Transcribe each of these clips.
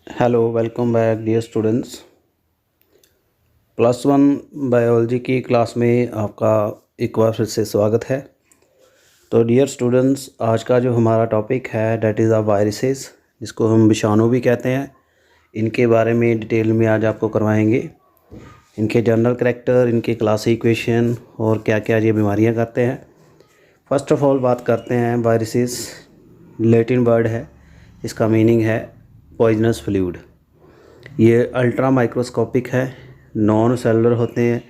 Hello welcome back dear students. +1 biology की class में आपका एक बार फिर से स्वागत है। तो डियर स्टूडेंट्स, आज का जो हमारा टॉपिक है डैट इज़ वायरसेस, जिसको हम विषाणु भी कहते हैं। इनके बारे में डिटेल में आज आपको करवाएंगे। इनके जनरल करैक्टर, इनके क्लासिफिकेशन और क्या क्या ये बीमारियां करते हैं। फ़र्स्ट ऑफ ऑल बात करते हैं वायरसेस। लैटिन वर्ड है, इसका मीनिंग है पॉइजनस फ्लूइड। ये अल्ट्रा माइक्रोस्कोपिक है, नॉन सेलुलर होते हैं।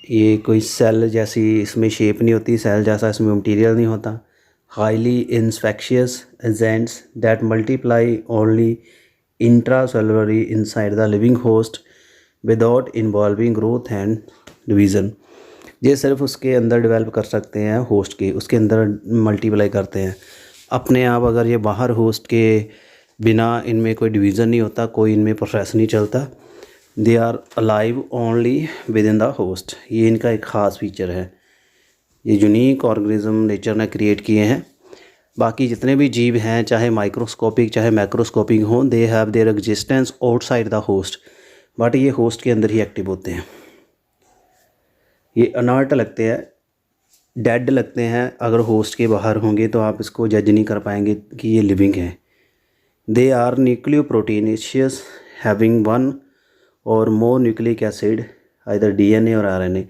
ये कोई सेल जैसी इसमें शेप नहीं होती, सेल जैसा इसमें मटेरियल नहीं होता। Highly infectious agents that multiply only intracellularly inside the living host without involving growth and division. ये सिर्फ उसके अंदर डेवलप कर सकते हैं, होस्ट के उसके अंदर मल्टीप्लाई करते हैं अपने आप। अगर ये बाहर होस्ट के बिना इनमें कोई डिवीज़न नहीं होता, कोई इनमें प्रोसेस नहीं चलता। They are alive only within the host. ये इनका एक ख़ास फीचर है। ये यूनिक ऑर्गेनिज्म नेचर ने क्रिएट किए हैं। बाकी जितने भी जीव हैं, चाहे माइक्रोस्कोपिक चाहे मैक्रोस्कोपिक हों, they have their existence outside the host, but ये होस्ट के अंदर ही एक्टिव होते हैं। ये अनर्ट लगते हैं, डेड लगते हैं। अगर होस्ट के बाहर होंगे तो आप इसको जज नहीं कर पाएंगे कि ये लिविंग है। दे आर न्यूक्लियोप्रोटीनेशियस हैविंग वन और मोर न्यूक्लिक एसिड, आइदर डीएनए और आरएनए।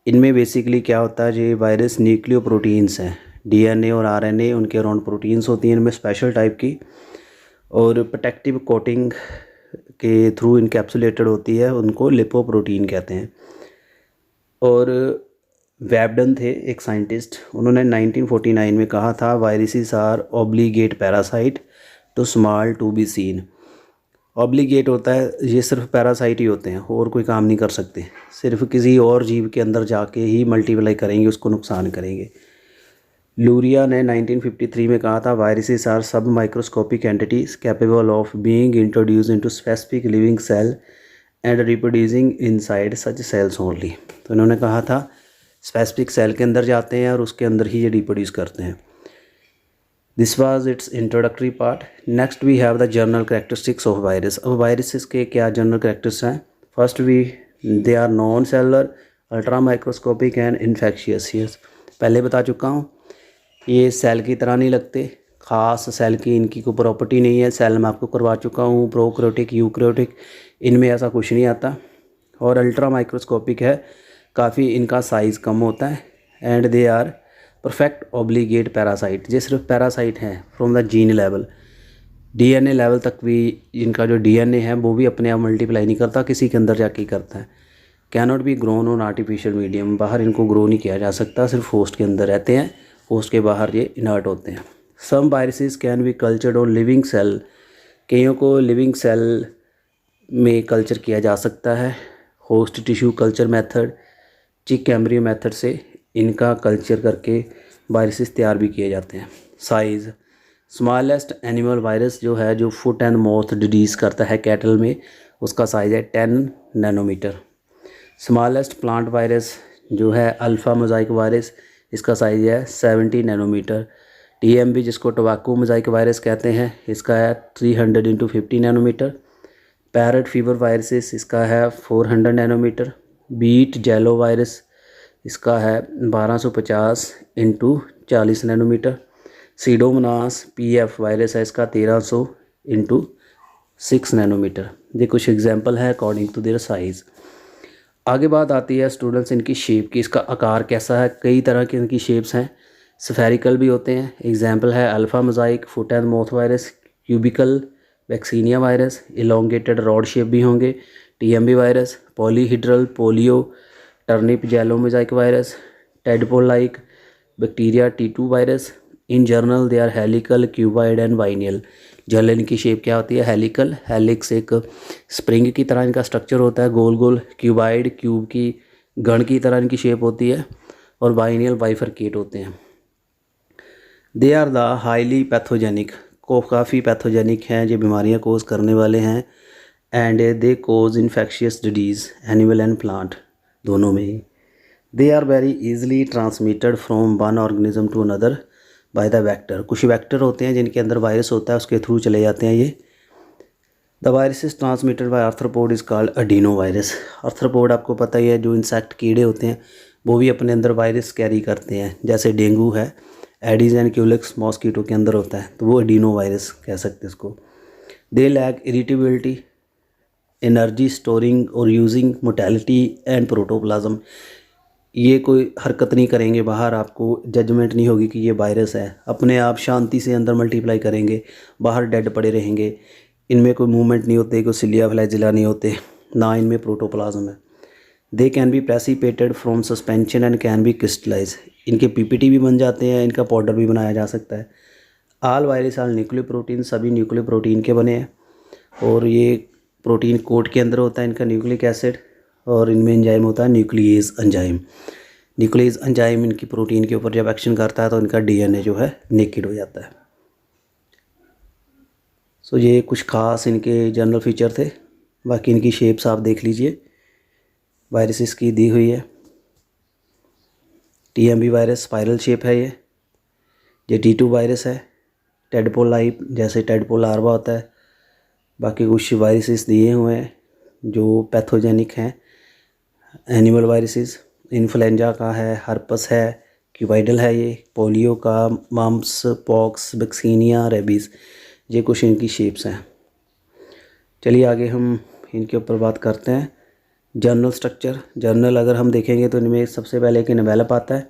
इनमें बेसिकली क्या होता है, ये वायरस न्यूक्लियोप्रोटीन्स हैं। डीएनए और आरएनए उनके अराउंड प्रोटीन्स होती हैं इनमें स्पेशल टाइप की, और प्रोटेक्टिव कोटिंग के थ्रू इनकैप्सुलेटेड होती है, उनको लिपोप्रोटीन कहते हैं। और वेबडन थे एक साइंटिस्ट, उन्होंने 1949 में कहा था viruses are obligate parasite too small to be seen. Obligate होता है, ये सिर्फ पैरासाइट ही होते हैं और कोई काम नहीं कर सकते, सिर्फ किसी और जीव के अंदर जाके ही मल्टीप्लाई करेंगे, उसको नुकसान करेंगे। लूरिया ने 1953 में कहा था viruses are sub microscopic entities capable of being introduce into specific living cell and reproducing inside such cells only. तो इन्होंने कहा था स्पेसिफिक सेल के अंदर जाते हैं और उसके अंदर ही ये रिप्रोड्यूस करते हैं। This was its introductory part. Next we have the general characteristics of virus. अब वायरसेस के क्या जनरल कैरेक्टर्स हैं। First they are non cellular, ultra microscopic and infectious. पहले बता चुका हूँ, ये सेल की तरह नहीं लगते, ख़ास सेल की इनकी कोई प्रॉपर्टी नहीं है। सेल मैं आपको करवा चुका हूँ, प्रोकैरियोटिक यूकैरियोटिक, इनमें ऐसा कुछ नहीं आता। और अल्ट्रा माइक्रोस्कोपिक है, काफ़ी इनका साइज़ कम होता है। And they are perfect obligate parasite. ये सिर्फ पैरासाइट हैं from the gene level, DNA level तक भी इनका जो डीएनए है वो भी अपने आप मल्टीप्लाई नहीं करता, किसी के अंदर जाके ही करता है। Cannot be grown on artificial medium, बाहर इनको ग्रो नहीं किया जा सकता, सिर्फ होस्ट के अंदर रहते हैं, होस्ट के बाहर ये इनर्ट होते हैं। Some viruses can be cultured on living cell, कईयों को लिविंग सेल में कल्चर किया जा सकता है। होस्ट टिश्यू कल्चर मेथड, चिक एम्ब्रियो मेथड से इनका कल्चर करके वायरसेस तैयार भी किए जाते हैं। साइज़, स्मॉलेस्ट एनिमल वायरस जो है, जो फुट एंड माउथ डिजीज़ करता है कैटल में, उसका साइज़ है 10 नैनोमीटर। स्मॉलेस्ट प्लांट वायरस जो है अल्फ़ा मोज़ाइक वायरस, इसका साइज़ है 70 नैनोमीटर। टीएमवी जिसको टोबैको मोज़ाइक वायरस कहते हैं, इसका है 300 × 50 नैनोमीटर। पैरट फीवर वायरसेस, इसका है 400 नैनोमीटर। बीट जेलो वायरस, इसका है 1250 × 40 नैनोमीटर। सीडोमोनास पीएफ वायरस है, इसका 1300 × 6 नैनोमीटर। ये कुछ एग्जांपल है अकॉर्डिंग टू देयर साइज़। आगे बात आती है स्टूडेंट्स इनकी शेप की, इसका आकार कैसा है। कई तरह की इनकी शेप्स हैं, स्फेरिकल भी होते हैं। एग्जांपल है alpha mosaic, foot and mouth virus, cubical vaccinia virus, elongated rod shape भी होंगे, TMV virus, polyhedral polio, turnip yellow mosaic virus, tadpole like bacteria T2 virus. In general they are helical, cuboid and binal. General इनकी shape क्या होती है, helical, helix एक spring की तरह इनका स्ट्रक्चर होता है, गोल गोल। क्यूबाइड, क्यूब की गण की तरह इनकी शेप होती है। और बाइनियल, बाइफरकेट होते हैं। They are the highly pathogenic, को काफ़ी पैथोजेनिक हैं, जो बीमारियां कोज करने वाले हैं। And they cause infectious disease, animal and plant दोनों में ही। They are very easily transmitted from one organism to another by the vector. कुछ वेक्टर होते हैं जिनके अंदर वायरस होता है, उसके थ्रू चले जाते हैं ये। The virus is transmitted by arthropod is called adeno virus. Arthropod आपको पता ही है, जो इंसेक्ट कीड़े होते हैं वो भी अपने अंदर वायरस कैरी करते हैं। जैसे डेंगू है, एडीज एंड क्यूलिक्स मॉस्कीटो के अंदर होता है, तो वो अडीनो वायरस कह सकते हैं इसको। They lack irritability, energy storing और यूजिंग मोटेलिटी एंड प्रोटोप्लाज्म। ये कोई हरकत नहीं करेंगे बाहर, आपको जजमेंट नहीं होगी कि ये वायरस है, अपने आप शांति से अंदर मल्टीप्लाई करेंगे, बाहर डेड पड़े रहेंगे। इनमें कोई मूवमेंट नहीं होते, कोई सिलिया फ्लैजिला नहीं होते, ना इनमें प्रोटोप्लाज्म है। They can be precipitated from suspension and can be crystallise. इनके पीपीटी भी बन जाते हैं, इनका पाउडर भी बनाया जा सकता है। आल वायरस आल न्यूक्लियो प्रोटीन, सभी न्यूक्लियो प्रोटीन के बने हैं और ये प्रोटीन कोट के अंदर होता है इनका न्यूक्लिक एसिड, और इनमें एंजाइम होता है न्यूक्लियेज एंजाइम। न्यूक्लियेज एंजाइम इनकी प्रोटीन के ऊपर जब एक्शन करता है तो इनका डीएनए जो है नेकेड हो जाता है। सो ये कुछ खास इनके जनरल फीचर थे। बाकी इनकी शेप्स आप देख लीजिए, वायरसेस की दी हुई है। टीएमबी वायरस स्पाइरल शेप है ये T2 वायरस है, टेडपोल लाइफ जैसे टेडपोल लार्वा होता है। बाकी कुछ वायरसेस दिए हुए हैं जो पैथोजेनिक हैं, एनिमल वायरसेस, इन्फ्लुएंजा का है, हर्पस है, क्यूबाइडल है, ये पोलियो का, मम्प्स, पॉक्स, वैक्सीनिया, रेबीज़। ये कुछ इनकी शेप्स हैं। चलिए आगे हम इनके ऊपर बात करते हैं। जर्नल स्ट्रक्चर, जर्नल अगर हम देखेंगे तो इनमें सबसे पहले एक इन्वेलप आता है।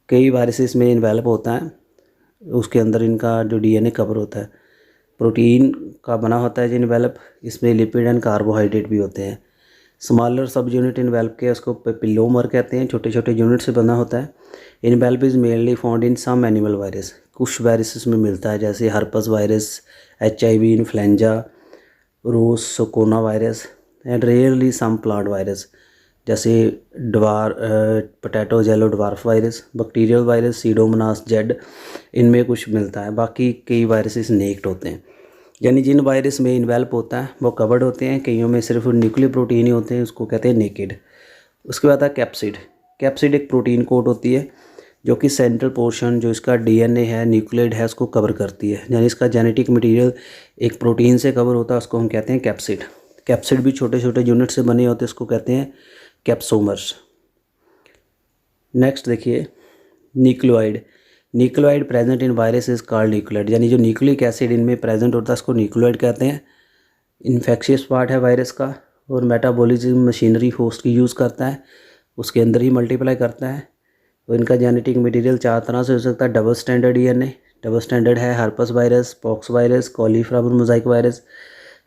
कई वायरसेस में इन्वेलप होता है, उसके अंदर इनका जो डीएनए कवर होता है, प्रोटीन का बना होता है जो इन्वेलप। इसमें लिपिड एंड कार्बोहाइड्रेट भी होते हैं। स्मॉलर सब यूनिट इन्वेलप के उसको पिलोमर कहते हैं, छोटे छोटे यूनिट से बना होता है। Envelope is mainly found in some animal virus, कुछ वायरसेस में मिलता है जैसे हर्पस वायरस, HIV, इन्फ्लुएंजा, रोसोकोना virus and rarely some plant virus जैसे potato yellow dwarf virus, bacterial virus, Pseudomonas Z, इनमें कुछ मिलता है। बाकी कई वायरसेस नेक्ड होते हैं, यानी जिन वायरस में इन्वेल्प होता है वो कवर्ड होते हैं। कईयों में सिर्फ न्यूक्लियर प्रोटीन ही होते हैं, उसको कहते हैं नेकेड। उसके बाद है कैप्सिड। कैप्सिड एक प्रोटीन कोट होती है जो कि सेंट्रल पोर्शन जो इसका डीएनए है, न्यूक्लियड है, उसको कवर करती है। यानी इसका जेनेटिक मटेरियल एक प्रोटीन से कवर होता है, उसको हम कहते हैं कैप्सिड। कैप्सिड भी छोटे छोटे यूनिट से बने होते हैं, उसको कहते हैं कैप्सोमर्स। नेक्स्ट देखिए nucleoid. Nucleoid present in virus is called nucleoid, यानी जो न्यूक्लिक एसिड इनमें प्रेजेंट होता है उसको न्यूक्लियोइड कहते हैं। इन्फेक्शियस पार्ट है वायरस का और मेटाबॉलिज्म मशीनरी होस्ट की यूज़ करता है, उसके अंदर ही मल्टीप्लाई करता है। तो इनका जेनेटिक मटेरियल 4 तरह से हो सकता है। Double standard DNA, double standard है herpes virus, pox virus, cauliflower mosaic virus,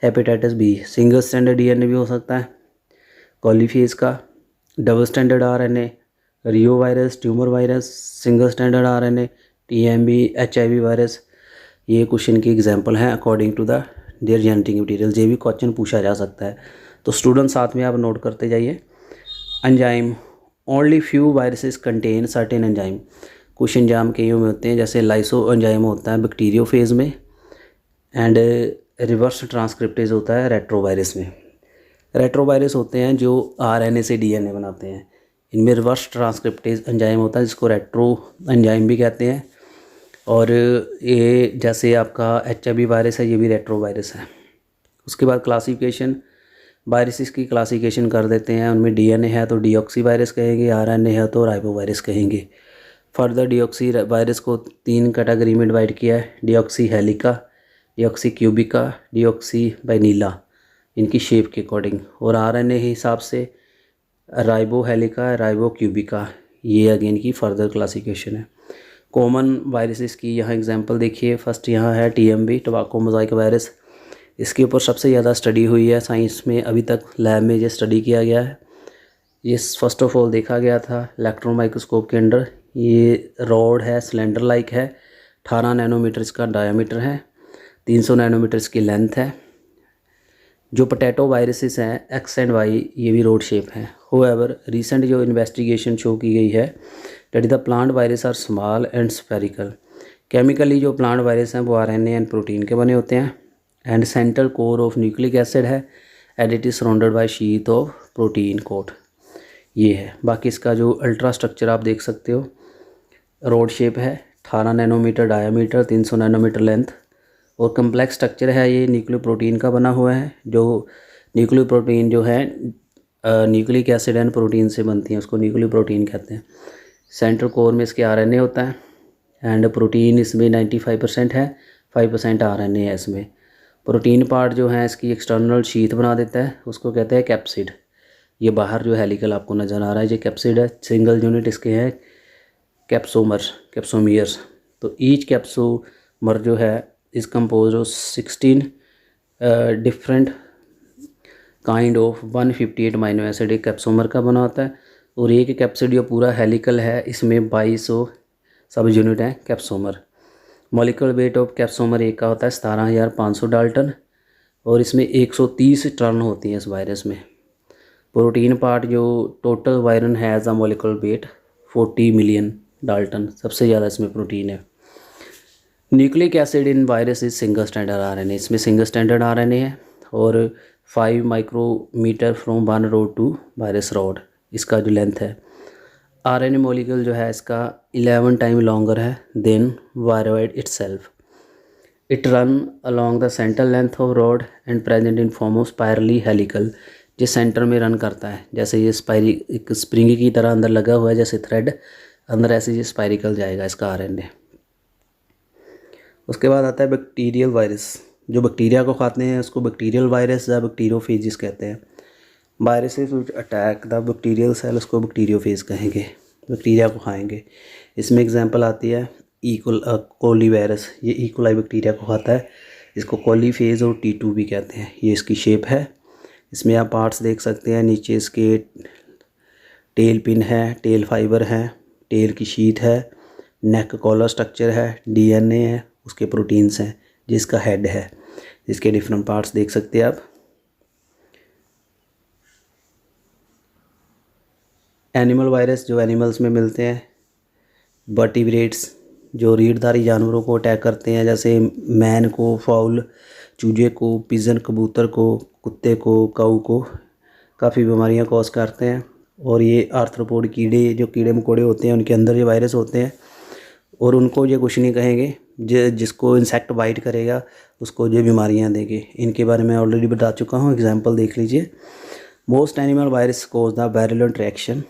hepatitis B. Single standard DNA भी हो सकता है कॉलीफेज का। Double standard RNA reo virus, tumour virus, single standard RNA TMB, HIV virus. ये कुछ इनकी example हैं according to the their genetic material. ये भी क्वेश्चन पूछा जा सकता है, तो स्टूडेंट साथ में आप नोट करते जाइए। Enzyme, only few viruses contain certain enzyme. कुछ एंजाइम कईयों में होते हैं, जैसे लाइसो एंजाइम होता है बैक्टीरियोफेज में, एंड रिवर्स ट्रांसक्रिप्टेज होता है रेट्रोवायरस में। रेट्रोवायरस होते हैं जो RNA से DNA बनाते हैं, इनमें रिवर्स ट्रांसक्रिप्टेज एंजाइम होता है जिसको रेट्रो एंजाइम भी कहते हैं। और ये जैसे आपका HIV वायरस है, ये भी रेट्रो वायरस है। उसके बाद क्लासिफिकेशन, वायरसेस की क्लासिफिकेशन कर देते हैं। उनमें DNA है तो डीऑक्सी वायरस कहेंगे, RNA है तो राइबो वायरस कहेंगे। फर्दर डीऑक्सी वायरस को 3 कैटेगरी में डिवाइड किया है, डीऑक्सी हेलिका, डीऑक्सी क्यूबिका, डीऑक्सी वाइनिला, इनकी शेप के अकॉर्डिंग। और RNA के हिसाब से राइबो हेलिका, राइबो क्यूबिका, ये अगेन की फर्दर क्लासिफिकेशन है। कॉमन वायरसेस की यहाँ एग्जांपल देखिए। फर्स्ट यहाँ है TMB, टोबैको मोजाइक वायरस। इसके ऊपर सबसे ज़्यादा स्टडी हुई है साइंस में, अभी तक लैब में ये स्टडी किया गया है। ये फर्स्ट ऑफ ऑल देखा गया था इलेक्ट्रॉन माइक्रोस्कोप के अंडर। ये रॉड है, सिलेंडर लाइक है, 18 नैनोमीटर इसका डायामीटर है, 300 नैनोमीटर इसकी लेंथ है। जो पोटैटो वायरसेस हैं X एंड Y, ये भी रोड शेप हैं। होएवर रिसेंट जो इन्वेस्टिगेशन शो की गई है that is the plant virus are small and spherical. Chemically जो प्लांट वायरस हैं वो RNA एंड प्रोटीन के बने होते हैं, and central core of nucleic acid है, and it is surrounded by sheath of protein coat. ये है। बाकी इसका जो अल्ट्रा स्ट्रक्चर आप देख सकते हो, रोड शेप है, 18 नैनोमीटर डायामीटर, 300 नैनोमीटर लेंथ, और कम्प्लेक्स स्ट्रक्चर है ये न्यूक्लियोप्रोटीन का बना हुआ है। जो न्यूक्लियोप्रोटीन जो है न्यूक्लिक एसिड एंड प्रोटीन से बनती हैं, उसको न्यूक्लियोप्रोटीन कहते हैं। सेंट्रल कोर में इसके आरएनए होता है एंड प्रोटीन इसमें 95% है, 5% आरएनए है इसमें। प्रोटीन पार्ट जो है इसकी एक्सटर्नल शीथ बना देता है, उसको कहते हैं कैप्सिड। ये बाहर जो हेलिकल आपको नज़र आ रहा है ये कैप्सिड है। सिंगल यूनिट इसके हैं कैप्सोमियर्स। तो ईच कैप्सोमर जो है इस compose of 16 different kind of 158 amino acid एक कैप्सोमर का बना होता है। और एक कैप्सिड जो पूरा हेलिकल है इसमें 2200 सब यूनिट हैं कैप्सोमर। मॉलिक्यूलर वेट ऑफ कैप्सोमर एक का होता है 17,500 डाल्टन और इसमें 130 टर्न होती हैं इस वायरस में। प्रोटीन पार्ट जो टोटल वायरन है as a molecular weight 40 million dalton, सबसे ज़्यादा इसमें प्रोटीन है। Nucleic acid in virus is single standard RNA, इसमें सिंगल स्टैंडर्ड आरएनए है और 5 micrometre from one rod to virus rod इसका जो लेंथ है। आरएनए मॉलिक्यूल जो है इसका 11 टाइम लॉन्गर है than viroid itself. It run along the centre length of rod and present in form of spirally helical, जिस सेंटर में run करता है। जैसे ये एक स्प्रिंग की तरह अंदर लगा हुआ है जैसे थ्रेड अंदर, ऐसे ये स्पायरिकल जाएगा इसका आरएनए। उसके बाद आता है बैक्टीरियल वायरस, जो बैक्टीरिया को खाते हैं उसको बैक्टीरियल वायरस या बैक्टीरियोफेजिस कहते हैं। Viruses which attack the bacterial cell उसको बैक्टीरियोफेज कहेंगे, बैक्टीरिया को खाएंगे। इसमें एग्जांपल आती है कोली वायरस, ये इकोलाई बैक्टीरिया को खाता है, इसको कोलीफेज और T2 भी कहते हैं। ये इसकी शेप है। इसमें आप पार्ट्स देख सकते हैं, नीचे इसके टेल पिन है, टेल फाइबर है, टेल की शीट है, नेक कॉलर स्ट्रक्चर है, DNA है, उसके प्रोटीन्स हैं, जिसका हेड है। इसके डिफरेंट पार्ट्स देख सकते हैं आप। एनिमल वायरस जो एनिमल्स में मिलते हैं, वर्टिब्रेट्स जो रीढ़धारी जानवरों को अटैक करते हैं, जैसे मैन को, फाउल चूजे को, पिजन कबूतर को, कुत्ते को, काऊ को काफ़ी बीमारियां कॉज करते हैं। और ये आर्थ्रोपोड कीड़े जो कीड़े मकोड़े होते हैं उनके अंदर ये वायरस होते हैं और उनको ये कुछ नहीं कहेंगे, जिसको इंसेक्ट बाइट करेगा उसको ये बीमारियां देंगे। इनके बारे में ऑलरेडी बता चुका हूँ, एग्जांपल देख लीजिए। Most animal virus cause the virulent reaction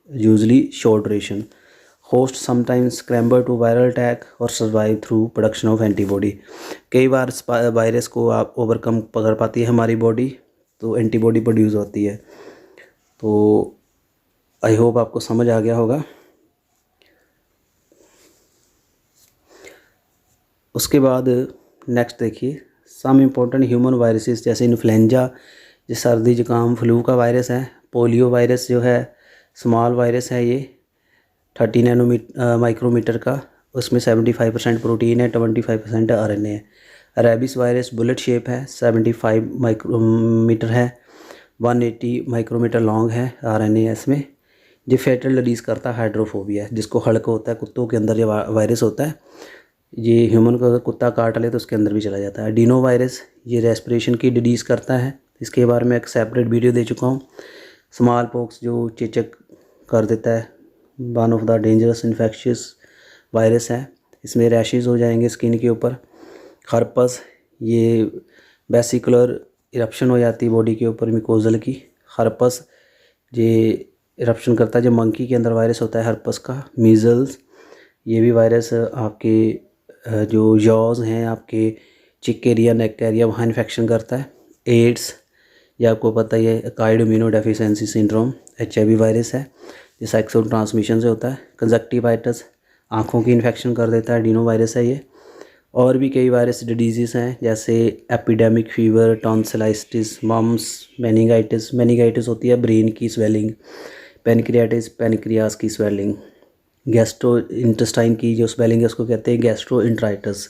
usually short duration. Host sometimes scramble to viral attack और survive through production of antibody. कई बार वायरस को आप ओवरकम कर पाती है हमारी बॉडी, तो एंटीबॉडी प्रोड्यूस होती है। तो आई होप आपको समझ आ गया होगा। उसके बाद नेक्स्ट देखिए सम इम्पोर्टेंट ह्यूमन वायरसेस, जैसे इन्फ्लुएंजा जो सर्दी जुकाम फ्लू का वायरस है। पोलियो वायरस जो है स्मॉल वायरस है, ये 30 माइक्रोमीटर का, उसमें 75% प्रोटीन है, 25% RNA है। रेबिस वायरस बुलेट शेप है, 75 माइक्रोमीटर है, 180 माइक्रोमीटर लॉन्ग है, RNA है इसमें। जो फेटल डिजीज़ करता है हाइड्रोफोबिया, जिसको हड़क होता है, कुत्तों के अंदर ये वायरस होता है। ये ह्यूमन को अगर कुत्ता काट ले तो उसके अंदर भी चला जाता है। डिनो वायरस ये रेस्पिरेशन की डिजीज़ करता है, इसके बारे में एक सेपरेट वीडियो दे चुका हूँ। स्मॉल पॉक्स जो चेचक कर देता है, one of the dangerous infectious virus है, इसमें रैशेज हो जाएंगे स्किन के ऊपर। हर्पस ये वेसिकुलर इरप्शन हो जाती है बॉडी के ऊपर मिकोजल की। हर्पस ये इरप्शन करता है, जो मंकी के अंदर वायरस होता है हर्पस का। मीज़ल्स ये भी वायरस आपके जो जॉज हैं आपके चिक एरिया, नेक एरिया, वहाँ इन्फेक्शन करता है। एड्स ये आपको पता ही है, acquired immuno deficiency syndrome, HIV virus है, ये सेक्सुअल ट्रांसमिशन से होता है। कंजक्टिवाइटिस आँखों की इन्फेक्शन कर देता है, डिनो वायरस है ये। और भी कई वायरस डिजीज़ हैं, जैसे एपिडेमिक फीवर, टॉन्सिलाइटिस, मम्स, मेनिंगाइटिस होती है ब्रेन की स्वेलिंग, पेनक्रियाटिस पेनक्रियास की स्वेलिंग, गैस्ट्रो इंटेस्टाइन की जो स्वेलिंग है उसको कहते हैं gastroenteritis.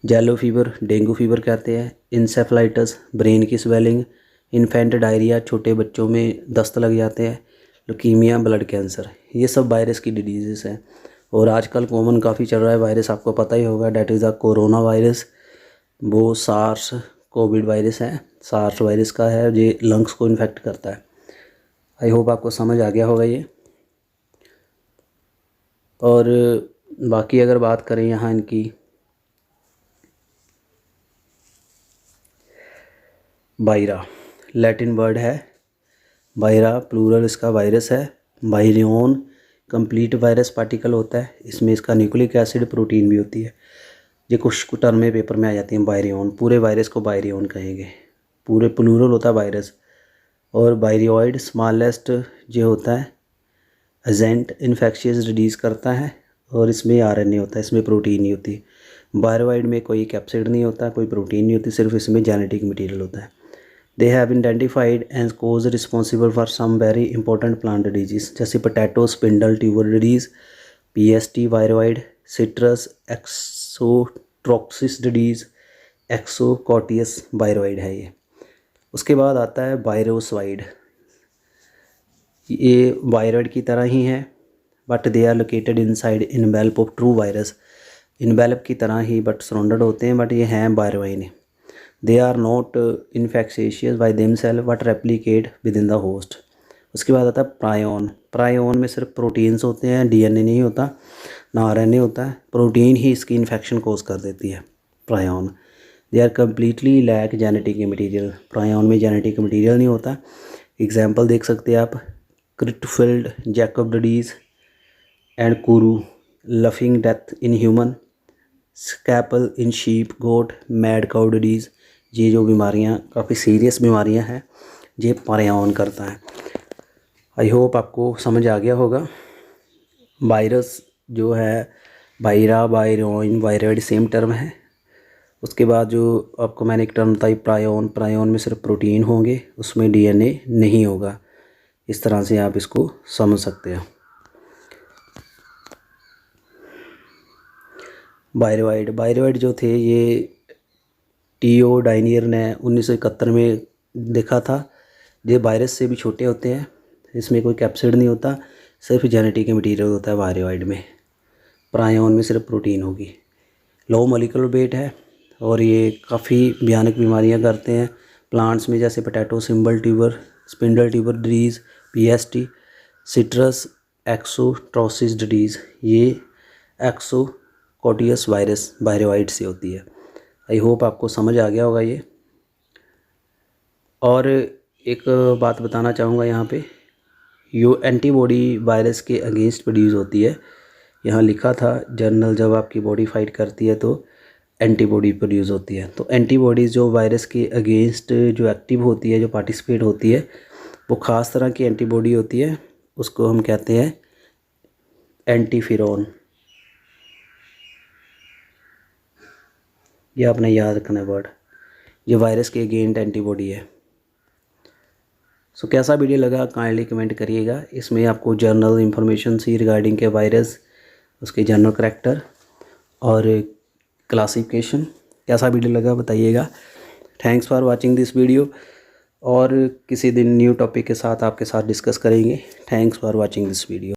Yellow fever dengue fever कहते हैं। इंसेफलाइटिस ब्रेन की स्वेलिंग। इन्फेंट डायरिया छोटे बच्चों में दस्त लग जाते हैं। लुकीमिया ब्लड कैंसर, ये सब वायरस की डिजीज़ हैं। और आजकल कॉमन काफ़ी चल रहा है वायरस, आपको पता ही होगा, that is the corona virus. वो सार्स कोविड वायरस है, सार्स वायरस का है, ये लंग्स को इन्फेक्ट करता है। आई होप आपको समझ आ गया होगा ये। और बाकी अगर बात करें यहाँ इनकी वायरा लैटिन वर्ड है, वायरा प्लूरल इसका वायरस है। वायरियन कंप्लीट वायरस पार्टिकल होता है, इसमें इसका न्यूक्लिक एसिड प्रोटीन भी होती है। ये कुछ टर्में पेपर में आ जाती हैं। वायरियन, पूरे वायरस को वायरियन कहेंगे, पूरे प्लूरल होता है वायरस। और वायरियोइड स्मॉलेस्ट जो होता है एजेंट इन्फेक्शियस डिजीज़ करता है, और इसमें आरएनए होता है, इसमें प्रोटीन नहीं होती। वायरोइड में कोई कैप्सिड नहीं होता, कोई प्रोटीन नहीं होती, सिर्फ इसमें जेनेटिक मटेरियल होता है। They have identified and cause responsible for some very important plant disease, जैसे potato spindle tuber disease, PST viroid, citrus exocortis disease, exocortis viroid है ये। उसके बाद आता है वायरोसवाइड। ये वायरॉइड की तरह ही है, but they are located inside envelope of true virus. Envelope की तरह ही बट सराउंडेड होते हैं, बट ये हैं viroid. They are not infectious by themselves but replicate within the host. उसके बाद आता है प्रायोन। प्रायोन में सिर्फ प्रोटीन्स होते हैं, डीएनए नहीं होता, ना आरएनए होता है। प्रोटीन ही इसकी इन्फेक्शन कोज कर देती है prion. They are completely lack genetic material. Prion में जेनेटिक मटीरियल नहीं होता। एग्जाम्पल देख सकते हैं आप, Creutzfeldt Jakob disease and kuru, laughing death in human, scrapie in sheep goat, mad cow disease. ये जो बीमारियां काफ़ी सीरियस बीमारियां हैं, ये प्रायोन करता है। आई होप आपको समझ आ गया होगा। वायरस जो है वायरा, वायरोइन, वायरॉइड सेम टर्म है। उसके बाद जो आपको मैंने एक टर्म बताई प्रायोन, प्रायोन में सिर्फ प्रोटीन होंगे, उसमें डीएनए नहीं होगा। इस तरह से आप इसको समझ सकते हैं। वायरोइड जो थे ये टीओ डायनियर ने 1971 में देखा था। ये वायरस से भी छोटे होते हैं, इसमें कोई कैप्सिड नहीं होता, सिर्फ जेनेटिक मटीरियल होता है वायरोइड में। प्रायोन में सिर्फ प्रोटीन होगी। लो मोलिकुलर वेट है, और ये काफ़ी भयानक बीमारियां करते हैं प्लांट्स में, जैसे potato symbol tuber, spindle tuber disease, PST, citrus exocortis disease. ये एक्सोकॉटियस वायरस वायरोइड से होती है। आई होप आपको समझ आ गया होगा ये। और एक बात बताना चाहूँगा यहाँ पे, यो एंटीबॉडी वायरस के अगेंस्ट प्रोड्यूस होती है। यहाँ लिखा था जर्नल, जब आपकी बॉडी फाइट करती है तो एंटीबॉडी प्रोड्यूस होती है। तो एंटीबॉडीज़ जो वायरस के अगेंस्ट जो एक्टिव होती है, जो पार्टिसिपेट होती है, वो ख़ास तरह की एंटीबॉडी होती है, उसको हम कहते हैं एंटीफिरॉन। ये आपने याद रखना है वर्ड, ये वायरस के अगेंस्ट एंटीबॉडी है। सो कैसा वीडियो लगा काइंडली कमेंट करिएगा। इसमें आपको जर्नल इंफॉर्मेशन सी रिगार्डिंग के वायरस, उसके जनरल करैक्टर और क्लासिफिकेशन। कैसा वीडियो लगा बताइएगा। Thanks for watching this video, और किसी दिन न्यू टॉपिक के साथ आपके साथ डिस्कस करेंगे। Thanks for watching this video.